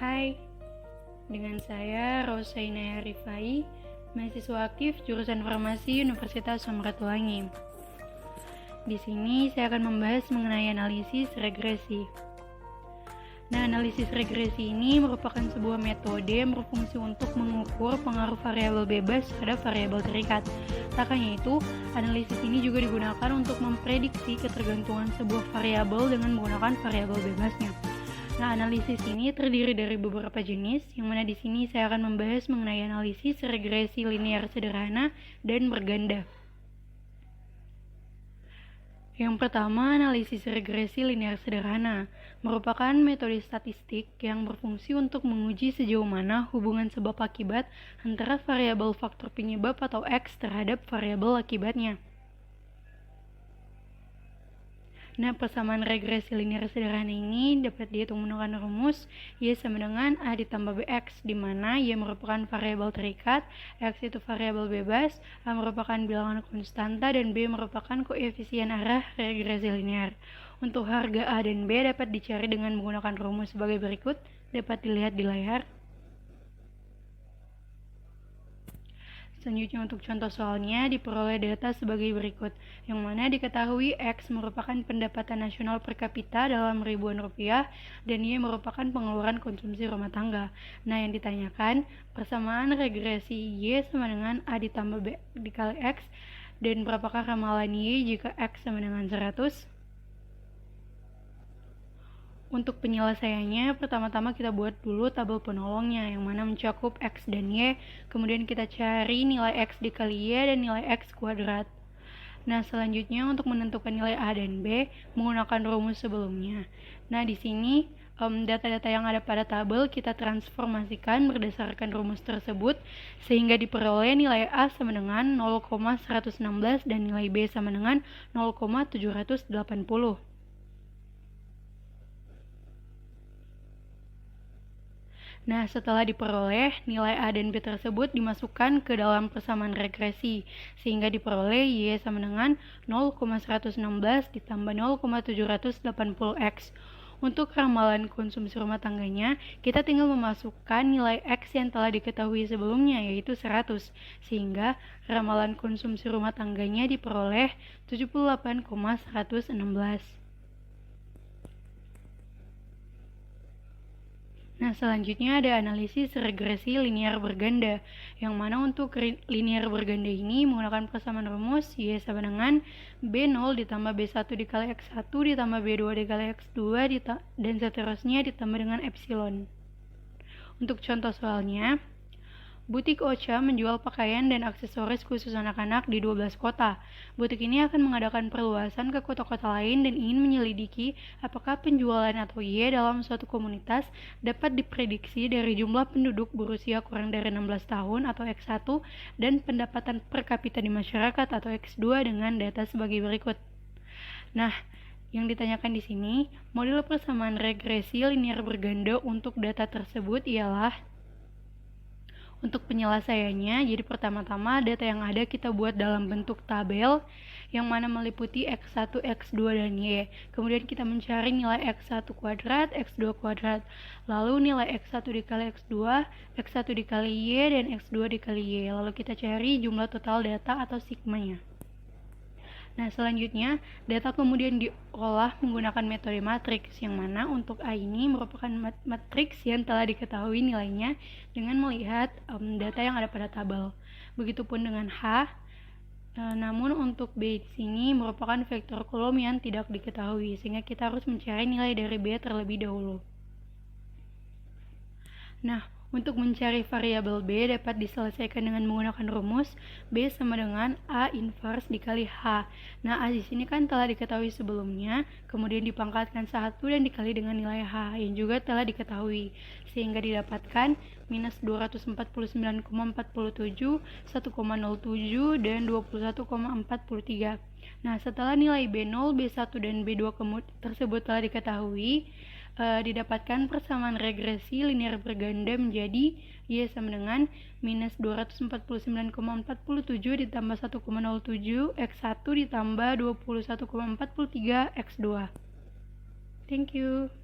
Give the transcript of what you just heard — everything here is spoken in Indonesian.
Hai, dengan saya Rosaina Rifai, mahasiswa aktif jurusan Farmasi Universitas Samratulangi. Di sini saya akan membahas mengenai analisis regresi. Nah, analisis regresi ini merupakan sebuah metode yang berfungsi untuk mengukur pengaruh variabel bebas terhadap variabel terikat. Tak hanya itu, analisis ini juga digunakan untuk memprediksi ketergantungan sebuah variabel dengan menggunakan variabel bebasnya. Nah, analisis ini terdiri dari beberapa jenis, yang mana di sini saya akan membahas mengenai analisis regresi linear sederhana dan berganda. Yang pertama, analisis regresi linear sederhana merupakan metode statistik yang berfungsi untuk menguji sejauh mana hubungan sebab akibat antara variabel faktor penyebab atau X terhadap variabel akibatnya. Nah, persamaan regresi linear sederhana ini dapat dihitung menggunakan rumus Y sama dengan A ditambah BX, di mana Y merupakan variabel terikat, X itu variabel bebas, A merupakan bilangan konstanta, dan B merupakan koefisien arah regresi linear. Untuk harga A dan B dapat dicari dengan menggunakan rumus sebagai berikut, dapat dilihat di layar. Selanjutnya untuk contoh soalnya diperoleh data sebagai berikut, yang mana diketahui X merupakan pendapatan nasional per kapita dalam ribuan rupiah dan Y merupakan pengeluaran konsumsi rumah tangga. Nah, yang ditanyakan persamaan regresi Y sama dengan A ditambah B dikali X, dan berapakah ramalan Y jika X sama dengan 100? Untuk penyelesaiannya, pertama-tama kita buat dulu tabel penolongnya yang mana mencakup X dan Y, kemudian kita cari nilai X dikali Y dan nilai X kuadrat. Nah, selanjutnya untuk menentukan nilai A dan B menggunakan rumus sebelumnya. Nah, di sini data-data yang ada pada tabel kita transformasikan berdasarkan rumus tersebut sehingga diperoleh nilai A sama dengan 0,116 dan nilai B sama dengan 0,780. Nah, setelah diperoleh, nilai A dan B tersebut dimasukkan ke dalam persamaan regresi, sehingga diperoleh Y sama dengan 0,116 ditambah 0,780X. Untuk ramalan konsumsi rumah tangganya, kita tinggal memasukkan nilai X yang telah diketahui sebelumnya, yaitu 100, sehingga ramalan konsumsi rumah tangganya diperoleh 78,116. Nah, selanjutnya ada analisis regresi linear berganda, yang mana untuk linear berganda ini menggunakan persamaan rumus Y sama dengan B0 ditambah B1 dikali X1 ditambah B2 dikali X2 dan seterusnya ditambah dengan epsilon. Untuk contoh soalnya, butik Ocha menjual pakaian dan aksesoris khusus anak-anak di 12 kota. Butik ini akan mengadakan perluasan ke kota-kota lain dan ingin menyelidiki apakah penjualan atau Y dalam suatu komunitas dapat diprediksi dari jumlah penduduk berusia kurang dari 16 tahun atau X1 dan pendapatan per kapita di masyarakat atau X2 dengan data sebagai berikut. Nah, yang ditanyakan di sini, model persamaan regresi linear berganda untuk data tersebut ialah untuk penyelesaiannya, jadi pertama-tama data yang ada kita buat dalam bentuk tabel yang mana meliputi X1, X2, dan Y. Kemudian kita mencari nilai X1 kuadrat, X2 kuadrat. Lalu nilai X1 dikali X2, X1 dikali Y, dan X2 dikali Y. Lalu kita cari jumlah total data atau sigmanya. Nah, selanjutnya data kemudian diolah menggunakan metode matriks, yang mana untuk A ini merupakan matriks yang telah diketahui nilainya dengan melihat data yang ada pada tabel. Begitupun dengan H, namun untuk B di sini merupakan vektor kolom yang tidak diketahui, sehingga kita harus mencari nilai dari B terlebih dahulu. Nah, untuk mencari variabel B dapat diselesaikan dengan menggunakan rumus B sama dengan A inverse dikali H. Nah, A di sini kan telah diketahui sebelumnya, kemudian dipangkatkan 1 dan dikali dengan nilai H yang juga telah diketahui, sehingga didapatkan minus 249,47, 1,07, dan 21,43. Nah, setelah nilai B0, B1, dan B2 tersebut telah diketahui, didapatkan persamaan regresi linear berganda menjadi Y sama dengan minus 249,47 ditambah 1,07 X1 ditambah 21,43 X2. Thank you.